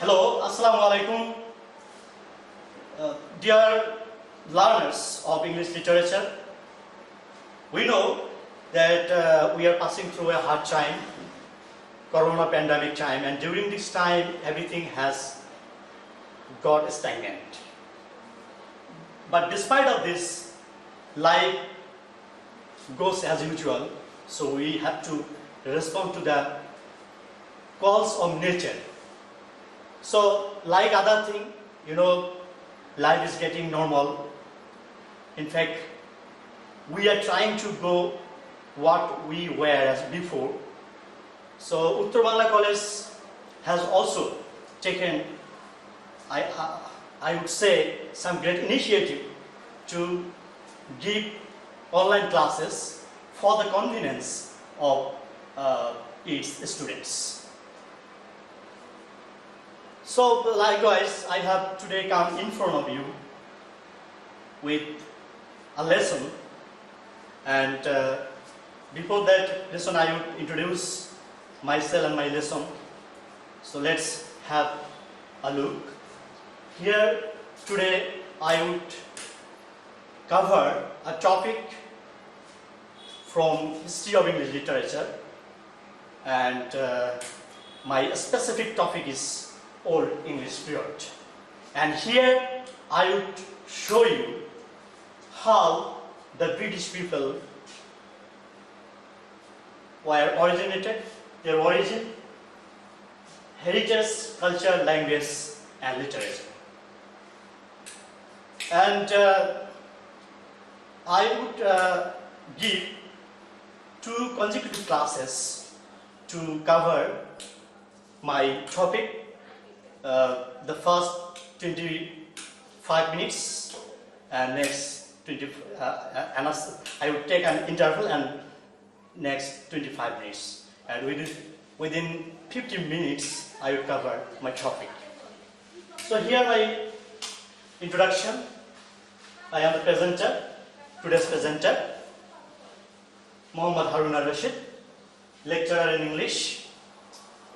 Hello, Assalamu alaikum. Dear learners of English literature, we know that we are passing through a hard time, Corona pandemic time, and during this time everything has got stagnant. But despite of this, life goes as usual, so we have to respond to the calls of nature. So, like other thing, life is getting normal. In fact, we are trying to go what we were as before. So, Uttar Bangla College has also taken, I would say, some great initiative to give online classes for the convenience of its students. So likewise, I have today come in front of you with a lesson, and before that lesson I would introduce myself and my lesson. So let's have a look. Here today I would cover a topic from history of English literature, and my specific topic is Old English period. And here I would show you how the British people were originated, their origin, heritage, culture, language and literature. And I would give 2 consecutive classes to cover my topic. The first 25 minutes and next 20, and I would take an interval and next 25 minutes, and within 15 minutes I will cover my topic. So here my introduction. I am the presenter, today's presenter, Muhammad Harun Rashid, lecturer in English,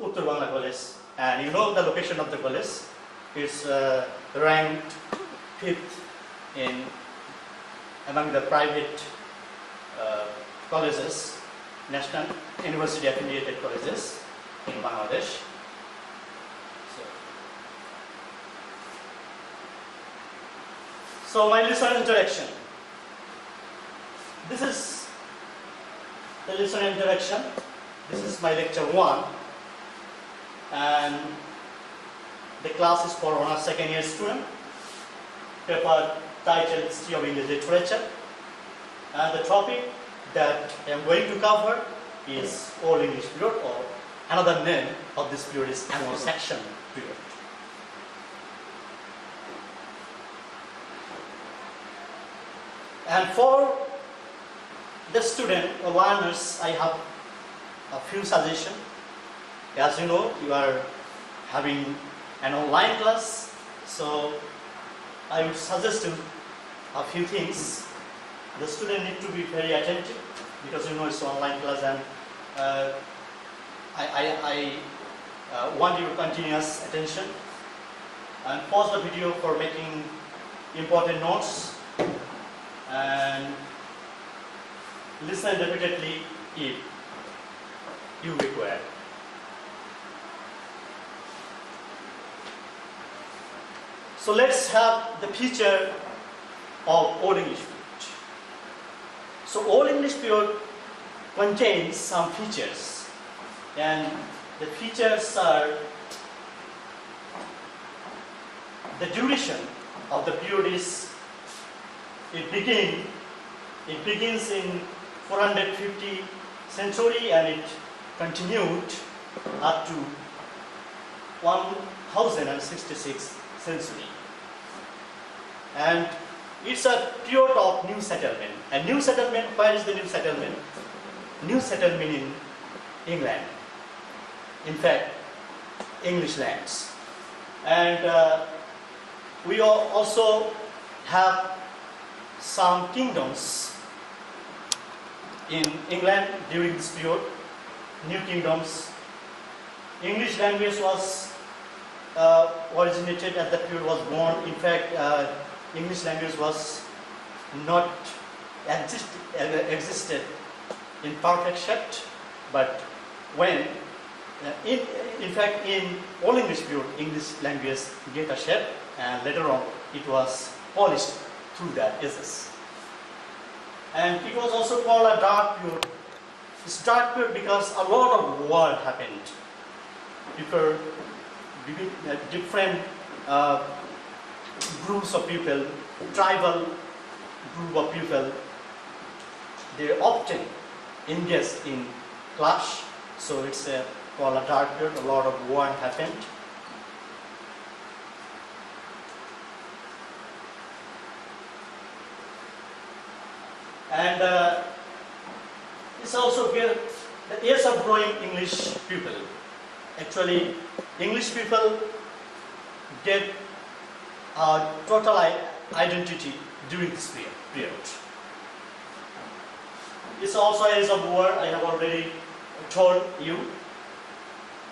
Uttar Bangla College. And you know the location of the college is ranked 5th in among the private colleges, national university affiliated colleges in Bangladesh. So my lesson introduction. This is the lesson introduction. This is my lecture 1. And the class is for honor second year student, paper titled History of English Literature, and the topic that I am going to cover is Old English period, or another name of this period is Anglo-Saxon period. And for the student or learners, I have a few suggestions. As you know, you are having an online class, so I would suggest you a few things. The student need to be very attentive because it's online class, and I want your continuous attention, and pause the video for making important notes, and listen repeatedly if you require. So let's have the feature of Old English period. So Old English period contains some features, and the features are the duration of the period is it begins in 450 century and it continued up to 1066 century. And it's a period of new settlement. And new settlement, where is the new settlement? New settlement in England. In fact, English lands. And we also have some kingdoms in England during this period, new kingdoms. English language was originated at that period was born. In fact, English language was not existed in perfect shape, but when in fact in Old English period, English language get a shape, and later on it was polished through the ages. And it was also called a dark period. It's dark period because a lot of war happened. Different groups of people, tribal group of people, they often engaged in clash. So it's called a dark period. A lot of war happened. And it's also here the years of growing English people. Actually, English people get a total identity during this period. It's also age of war, I have already told you,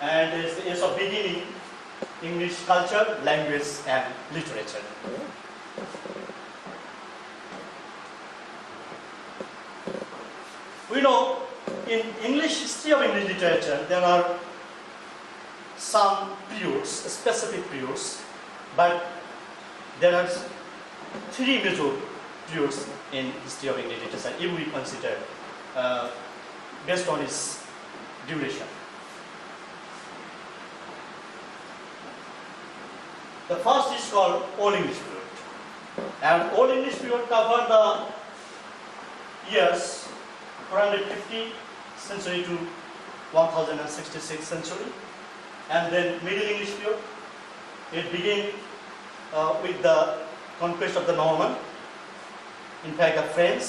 and it's the age of beginning English culture, language, and literature. We know in English history of English literature there are some periods, specific periods, but there are three major periods in history of English literature if we consider based on its duration. The first is called Old English period, and Old English period covered the years 450 century to 1066 century. And then Middle English period, it began with the conquest of the Norman, in fact the French,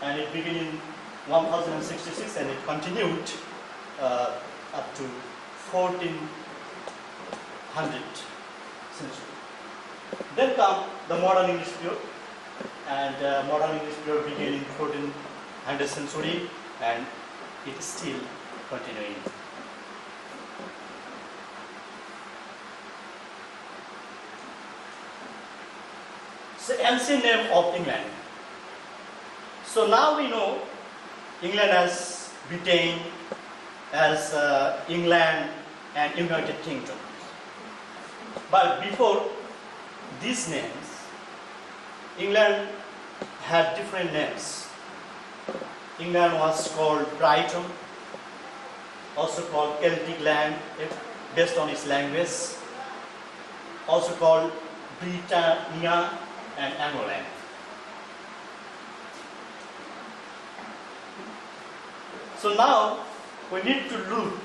and it began in 1066 and it continued up to 1400 century. Then come the Modern English period, and Modern English period began in 1400 century and it is still continuing. It's the ancient name of England. So now we know England as Britain, as England and United Kingdom. But before these names, England had different names. England was called Brighton, also called Celtic land based on its language, also called Britannia and Angloland. So now we need to look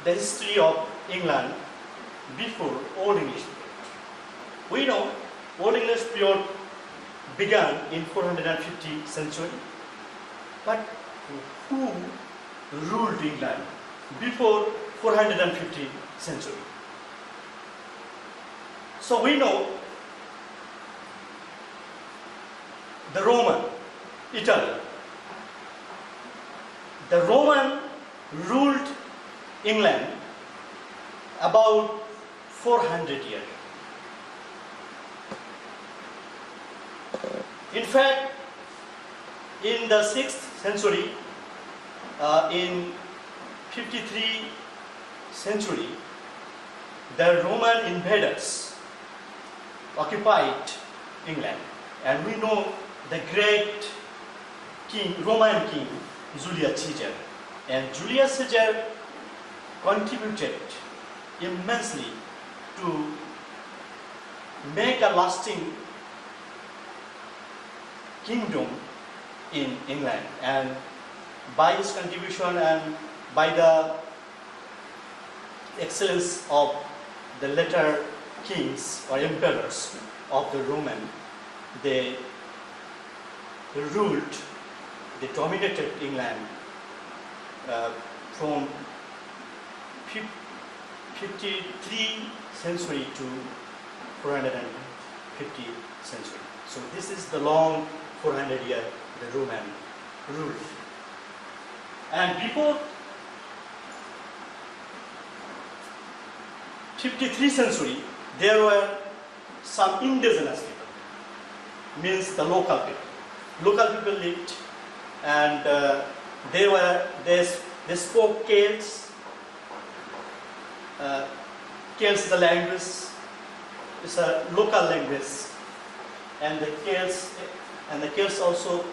the history of England before Old English period. We know Old English period began in 450 century, but who ruled England before 450 century? So we know the Roman, Italy. The Roman ruled England about 400 years. In fact, in the 6th century, in 53 century, the Roman invaders occupied England, and we know the great king, Roman king, Julius Caesar, and Julius Caesar contributed immensely to make a lasting kingdom in England, and by his contribution and by the excellence of the later kings or emperors of the Roman, they ruled, they dominated England from 53 century to 450 century. So this is the long 400 year the Roman ruled. And before 53rd century, there were some indigenous people, means the local people. Local people lived, and they spoke Celts. Celts is a language, it's a local language, and the Celts also,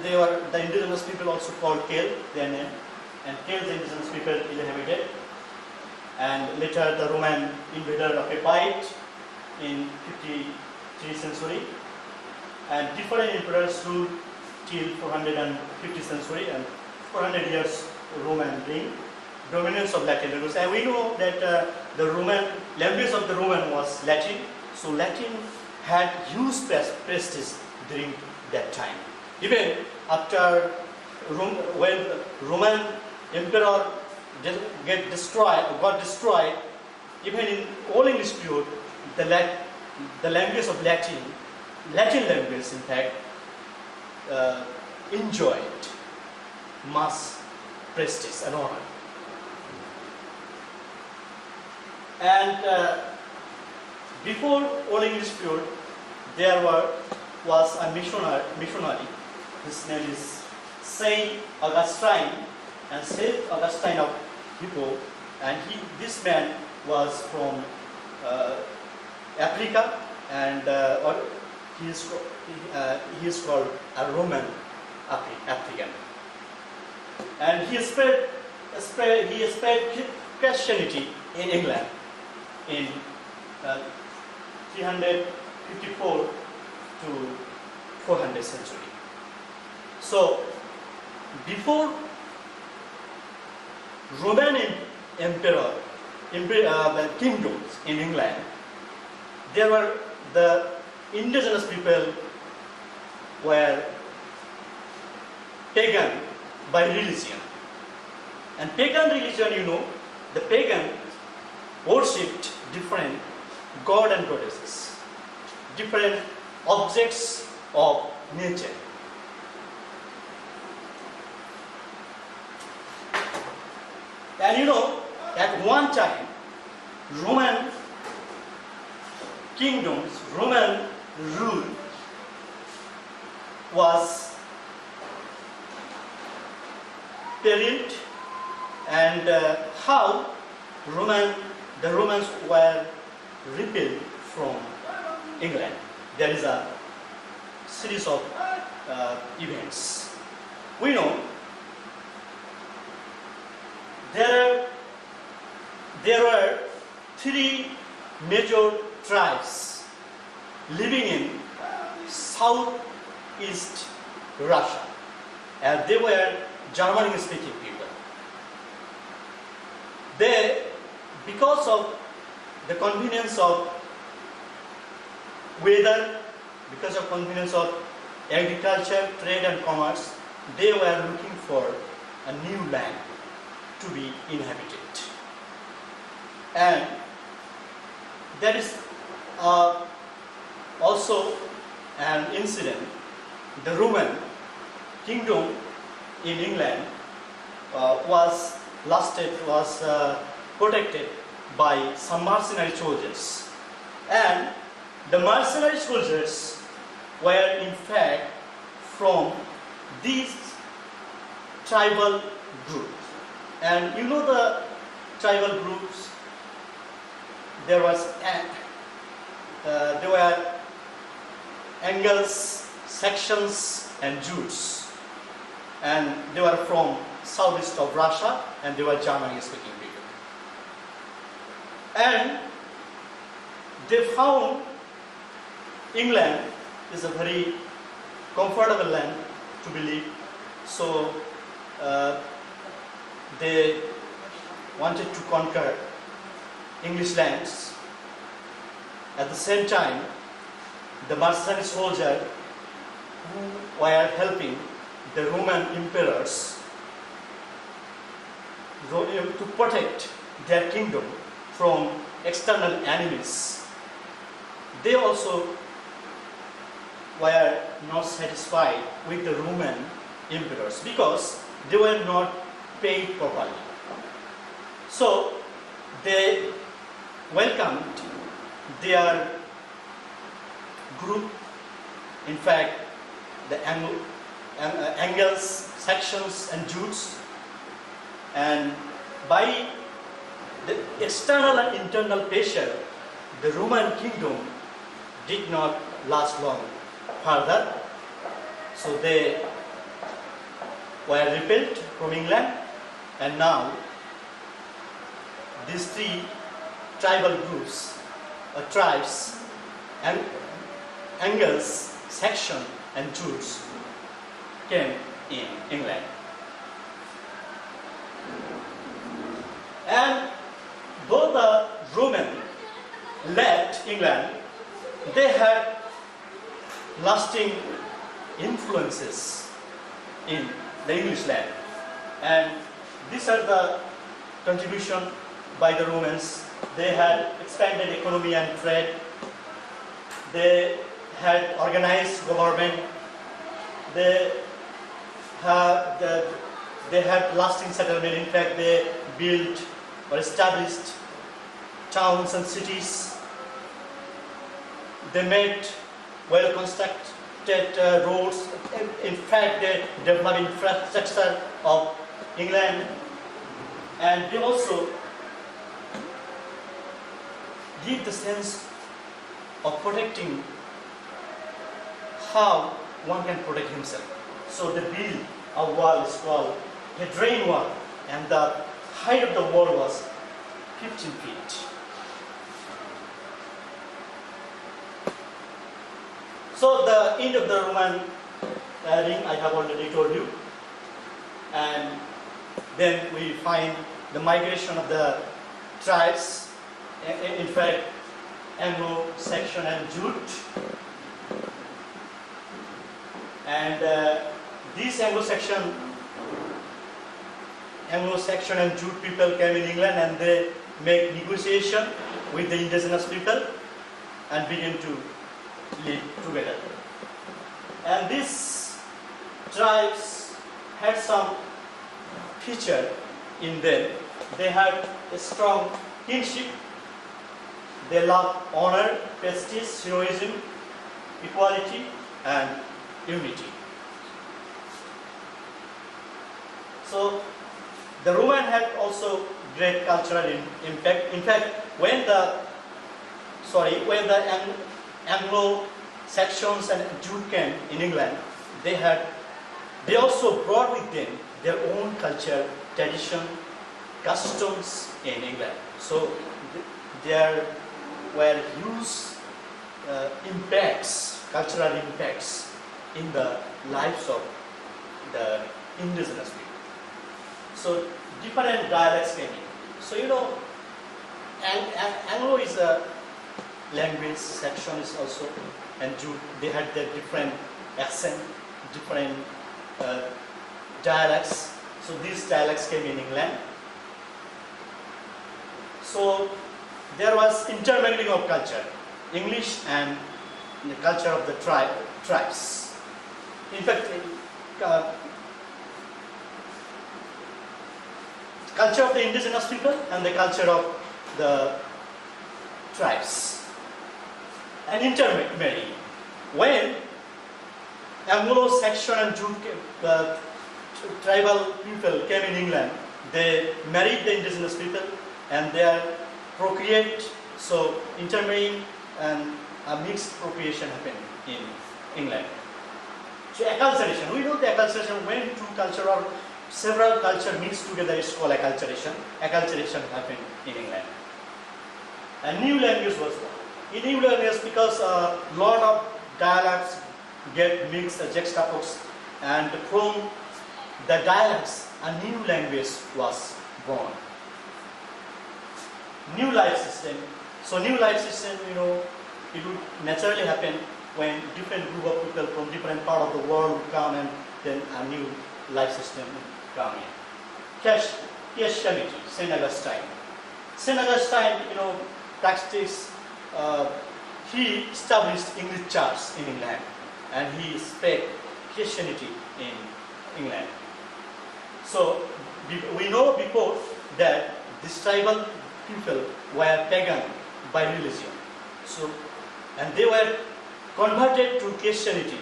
they were the indigenous people also called Celt, their name, and Celts indigenous people inhabited. And later the Roman invader occupied in 53rd century, and different emperors ruled till 450th century, and 400 years Roman reign, dominance of Latin language. And we know that the Roman language of the Roman was Latin, so Latin had huge prestige during that time. Even after when Roman emperor got destroyed, even in Old English period, the language of Latin language, in fact, enjoyed mass prestige and honor. And before Old English period, there was a missionary. His name is Saint Augustine, and Saint Augustine of Hippo, and this man was from Africa, and he is called a Roman African, and he spread Christianity in England in 354 to 400th century. So before Roman kingdoms in England, there were the indigenous people were pagan by religion. And pagan religion, the pagan worshipped different god and goddesses, different objects of nature. And at one time, Roman kingdoms, Roman rule was periled, and how the Romans were repelled from England. There is a series of events. We know there were three major tribes living in southeast Russia, and they were German-speaking people. They, because of the convenience of weather, because of convenience of agriculture, trade and commerce, they were looking for a new land to be inhabited. And there is also an incident. The Roman kingdom in England was protected by some mercenary soldiers, and the mercenary soldiers were in fact from these tribal groups. And the tribal groups, there were Angles, Saxons and Jews, and they were from southeast of Russia, and they were German-speaking people. And they found England is a very comfortable land to live, so they wanted to conquer English lands. At the same time, the mercenary soldiers who were helping the Roman emperors to protect their kingdom from external enemies, they also were not satisfied with the Roman emperors because they were not paid properly. So they welcomed their group, in fact, the Angles, sections and Jutes, and by the external and internal pressure, the Roman kingdom did not last long further. So they were repelled from England, and now these three tribal groups, tribes, and Angles, section, and Jutes came in England. And though the Roman left England, they had lasting influences in the English land. And these are the contribution by the Romans. They had expanded economy and trade. They had organized government. They had lasting settlement. In fact, they built or established towns and cities. They made well-constructed roads. In fact, they developed infrastructure of England, and they also give the sense of protecting how one can protect himself. So they built a wall, is called a drain wall, and the height of the wall was 15 feet. So the end of the Roman ring, I have already told you, and then we find the migration of the tribes, in fact, Anglo, Saxon and Jute. And these Anglo-Saxon and Jute people came in England, and they make negotiation with the indigenous people and begin to live together. And these tribes had some feature in them. They had a strong kinship. They loved honor, prestige, heroism, equality, and unity. So the Roman had also great cultural impact. In fact, when the Anglo-Saxons and Jute came in England, they also brought with them their own culture, tradition, customs in England. So there were huge impacts, cultural impacts in the lives of the indigenous people. So different dialects came in. So Anglo is a language, Saxon is also, and Jute, they had their different accent, different dialects. So these dialects came in England. So there was intermingling of culture, English and the culture of the tribes. In fact, culture of the indigenous people and the culture of the tribes. And intermarrying. When Anglo-Saxon and Jute tribal people came in England, they married the indigenous people and they procreate. So intermarrying and a mixed procreation happened in England. So acculturation, we know the acculturation when two culture or several culture mixed together is called acculturation. Acculturation happened in England. A new language was born. In new language, because a lot of dialects get mixed, juxtaposed, and from the dialects, a new language was born. New life system. So new life system, it would naturally happen when different group of people from different part of the world would come, and then a new life system would come in. Christianity, Saint Augustine. Saint Augustine, practiced, he established English church in England, and he spread Christianity in England. So we know before that this tribal people were pagan by religion. So, and they were converted to Christianity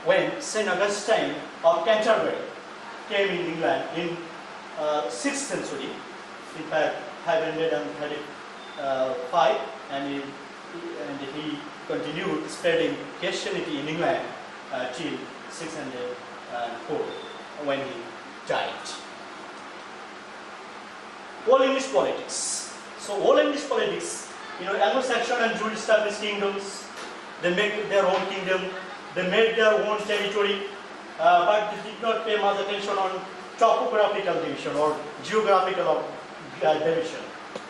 when Saint Augustine of Canterbury came in England in 6th century, in fact 535, and he continued spreading Christianity in England till 604 when he died. Old English politics. So Old English politics, Anglo-Saxon and Jewish established kingdoms, they made their own kingdom, they made their own territory, but they did not pay much attention on topographical division or geographical division.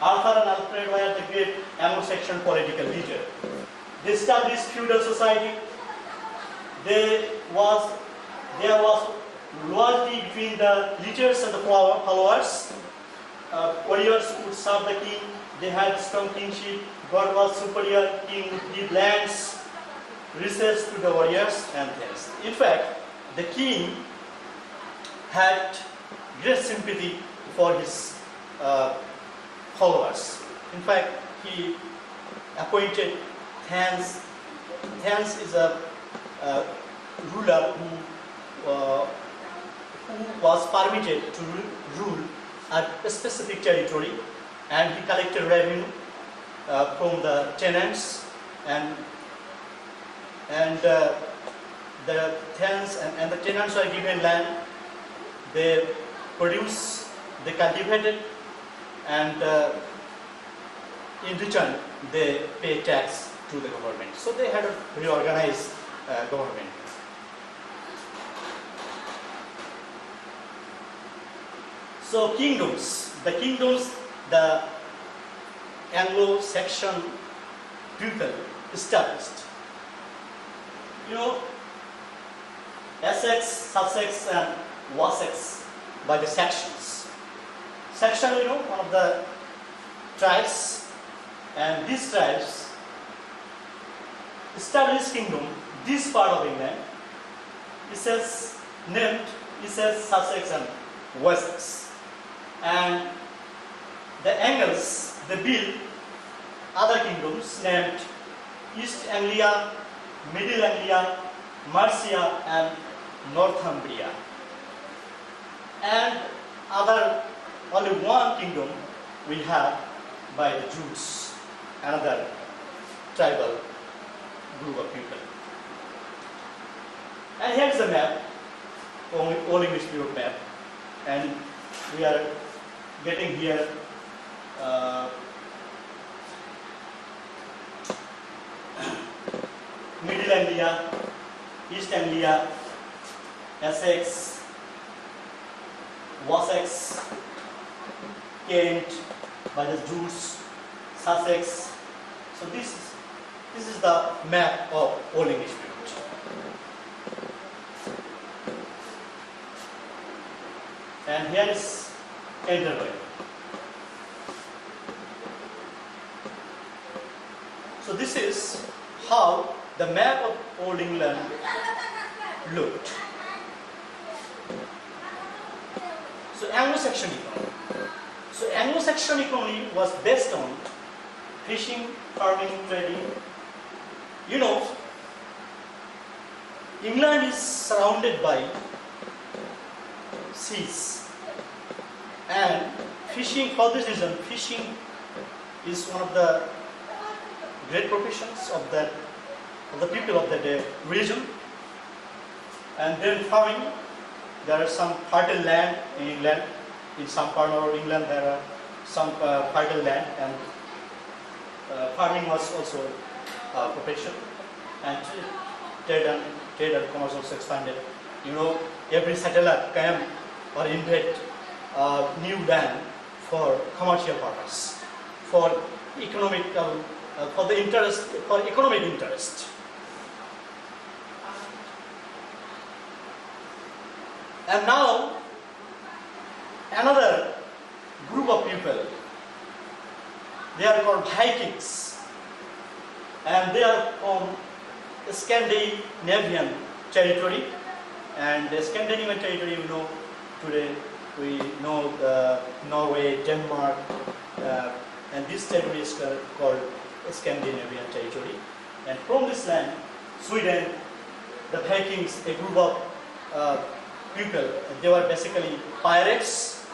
Arthur and Alfred were the great Anglo-Saxon political leader. They established feudal society. There was loyalty between the leaders and the followers. Warriors would serve the king. They had strong kingship. God was superior. King would give lands, riches to the warriors and things. In fact, the king had great sympathy for his followers. In fact, he appointed Thans. Thans is a ruler who was permitted to rule a specific territory, and he collected revenue from the tenants, and the Thans and the tenants were given land. They produce, they cultivated, and in return they pay tax to the government. So they had a reorganized government. So kingdoms, the Anglo-Saxon people established. Essex, Sussex, and Wessex by the Saxons. Saxon, one of the tribes, and these tribes established kingdom. This part of England, it says Sussex and Wessex. And the Angles, they built other kingdoms named East Anglia, Middle Anglia, Mercia, and Northumbria. And only one kingdom we have by the Jews, another tribal group of people. And here's the map, Old English Europe map, and we are getting here Middle Anglia, East Anglia, Essex, Wessex, Kent by the Jews, Sussex. So this is the map of Old English period. And here is Canterbury. So this is how the map of Old England looked. So Anglo-Saxon economy. So Anglo-Saxon economy was based on fishing, farming, trading. England is surrounded by seas, and fishing, for this reason, fishing is one of the great professions of the people of that region. And then farming, there are some fertile land in England. In some part of England there are some fertile land, and farming was also a profession. And trade and commerce also expanded. Every settler came or invade new land for commercial purpose, for economic interest. And now another group of people, they are called Vikings, and they are from the Scandinavian territory. And the Scandinavian territory, today we know Norway, Denmark, and this territory is called Scandinavian territory. And from this land, Sweden, the Vikings, a group of people, they were basically pirates.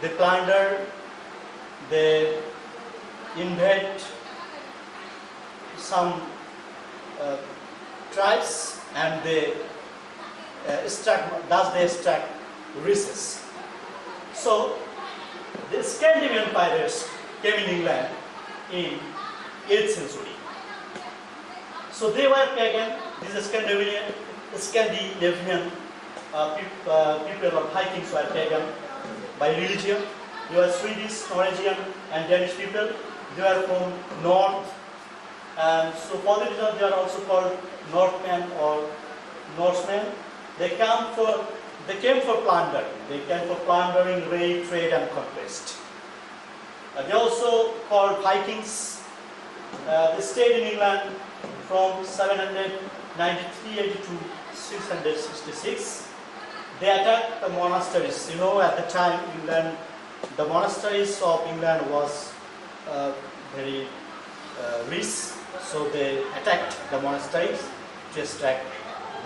They plunder, they invade some tribes, and they extract resources. So the Scandinavian pirates came in England in 8th century. So they were pagan. These Scandinavian people or Vikings were pagan by religion. They were Swedish, Norwegian, and Danish people. They were from north, and so for the reason they are also called Northmen or Norsemen. They came for plunder. They came for plundering, raid, trade, and conquest. They also called Vikings. They stayed in England from 793 AD to 666. They attacked the monasteries. You know, at the time, England, the monasteries of England was very rich, so they attacked the monasteries to extract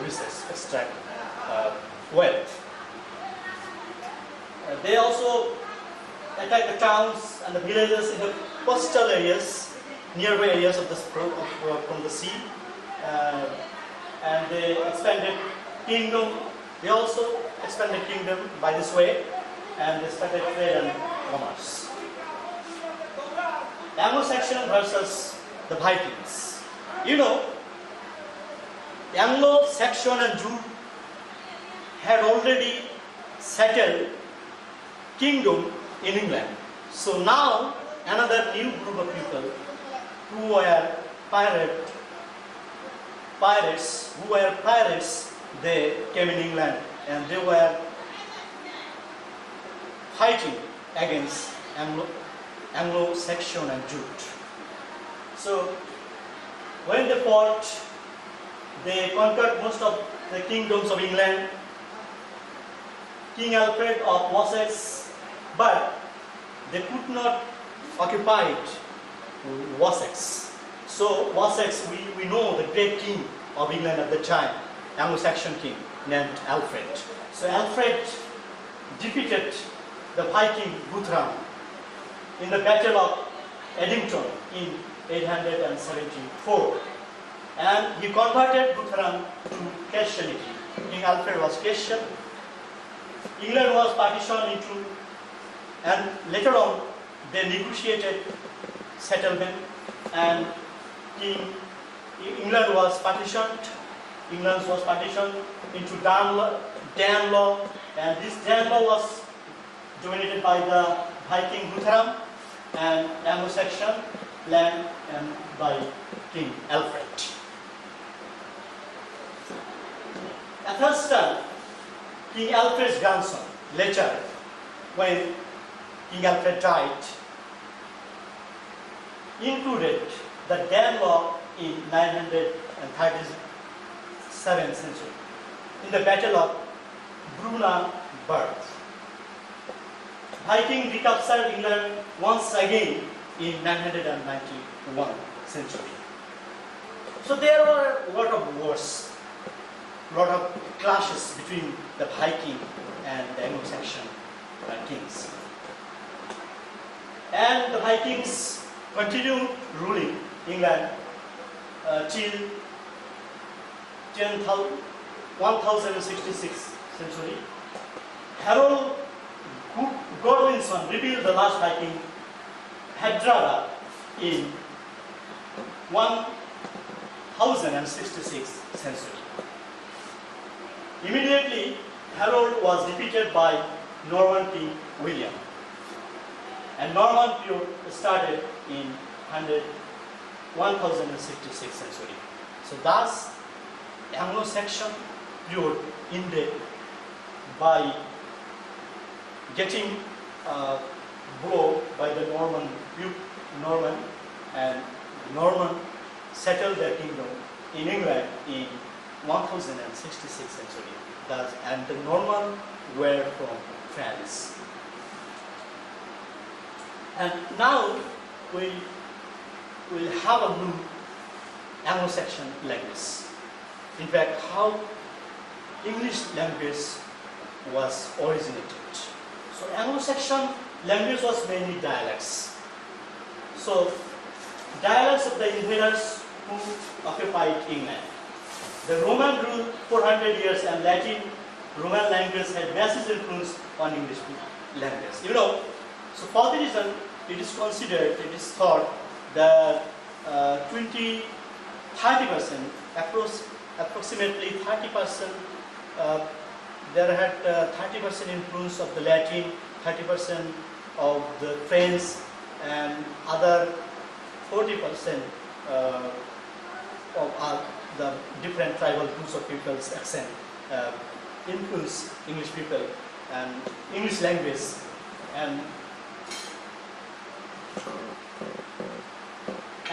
resources, extract wealth. They also attacked the towns and the villages in the coastal areas, nearby areas of from the sea, and they expanded kingdom. They also expanded kingdom by this way, and they started trade and commerce. Anglo-Saxon versus the Vikings. You know, Anglo-Saxon and Jew had already settled kingdom in England. So now another new group of people who were pirates, they came in England, and they were fighting against Anglo-Saxon and Jute. So when they fought, they conquered most of the kingdoms of England. King Alfred of Wessex, but they could not occupy Wessex. So Wessex, we know the great king of England at the time, Anglo-Saxon king named Alfred. So Alfred defeated the Viking Guthrum in the Battle of Edington in 874, and he converted Guthrum to Christianity. King Alfred was Christian. England was partitioned into, and later on they negotiated settlement, and England was partitioned into Danelaw, and this Danelaw was dominated by the Viking Guthrum, and Anglo-Saxon land and by King Alfred. Athelstan, King Alfred's grandson, later when King Alfred died, included the Danelaw in 937th century in the Battle of Brunanburh. Viking recaptured England once again in 991 century. So there were a lot of wars, a lot of clashes between the Viking and the Anglo-Saxon kings. And the Vikings continued ruling England till 1066 century. Harold Godwinson revealed the last Viking, Hadrada, in 1066 century. Immediately, Harold was defeated by Norman King William, and Norman period started in 1066 century. So thus, Anglo-Saxon period ended by getting blow by the Norman, and Norman settled their kingdom in England in 1066 century. Thus, and the Norman were from France. And now we will have a look Anglo-Saxon language. In fact, how English language was originated. So Anglo-Saxon language was mainly dialects. So dialects of the invaders who occupied England. The Roman ruled 400 years, and Latin Roman language had massive influence on English language. So for the reason, it is thought that 30%, approximately 30%, there had 30% influence of the Latin, 30% of the French, and other 40% of the different tribal groups of people's accent influence English people and English language. And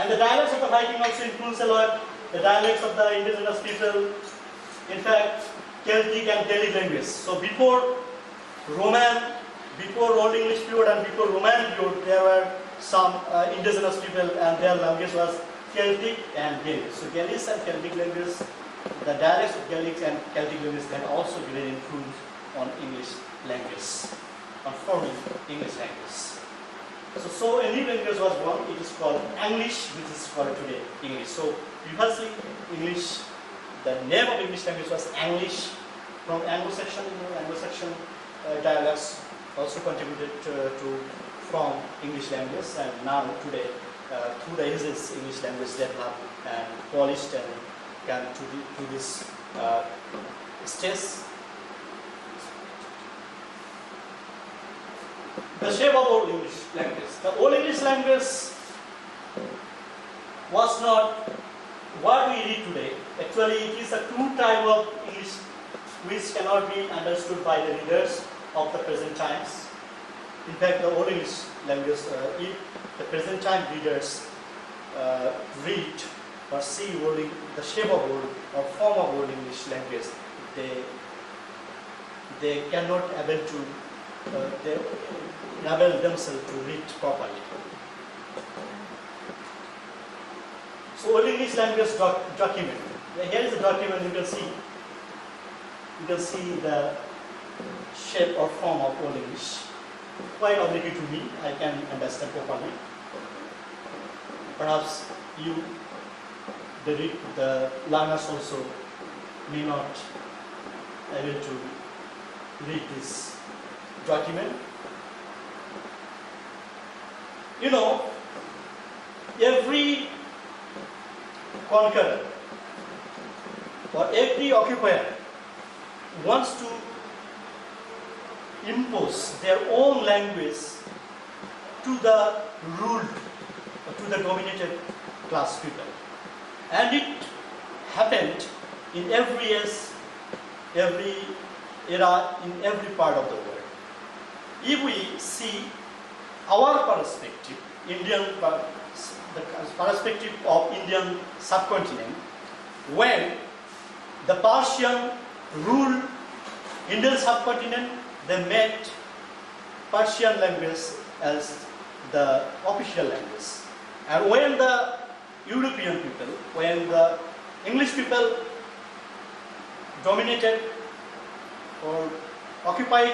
the dialects of the Viking also influence a lot the dialects of the indigenous people. In fact, Celtic and Gaelic language. So before Old English period and before Roman period, there were some indigenous people, and their language was Celtic and Gaelic. So Gaelic and Celtic language, the dialects of Gaelic and Celtic language can also be very influence on English language, on forming English language. So a new language was born. It is called English, which is called today English. So previously English, the name of English language was English, from Anglo-Saxon. Anglo-Saxon dialects also contributed to from English language, and now today through the ages English language developed and polished and came to this stage. The shape of Old English language. The Old English language was not what we read today. Actually, it is a true type of English which cannot be understood by the readers of the present times. In fact, the Old English language, if the present time readers read or see the shape of Old or form of Old English language, they cannot able to they enable themselves to read properly. So Old English language document. Here is a document. You can see the shape or form of Old English. Quite oblique to me. I can understand properly. Perhaps the learners also may not able to read this document. Every conqueror or every occupier wants to impose their own language to the ruled or to the dominated class people, and it happened in every era, in every part of the world. If we see our perspective, the perspective of Indian subcontinent, when the Persian ruled Indian subcontinent, they made Persian language as the official language. And when the European people, when the English people dominated or occupied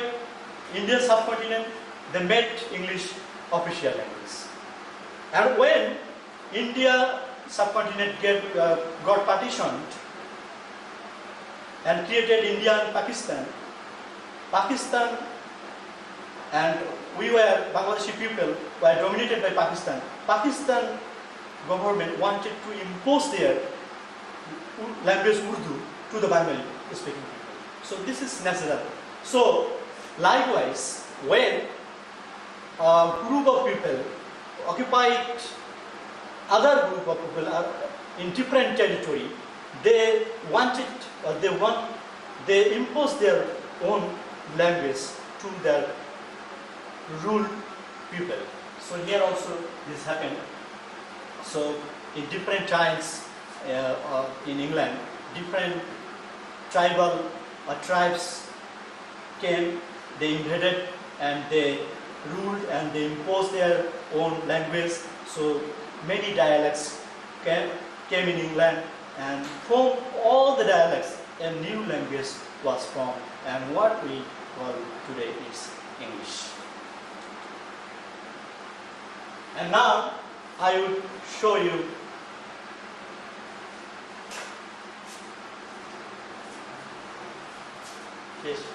Indian subcontinent, they made English official language. And when India subcontinent got partitioned and created India and Pakistan and we were Bangladeshi people were dominated by Pakistan. Pakistan government wanted to impose their language Urdu to the Bengali speaking people. So this is natural. So likewise, when a group of people occupied other group of people are in different territory, they impose their own language to their ruled people. So here also this happened. So in different times in England, different tribal tribes came, they invaded, and they ruled and they imposed their own language. So many dialects came in England, and from all the dialects, a new language was formed, and what we call today is English. And now I will show you this.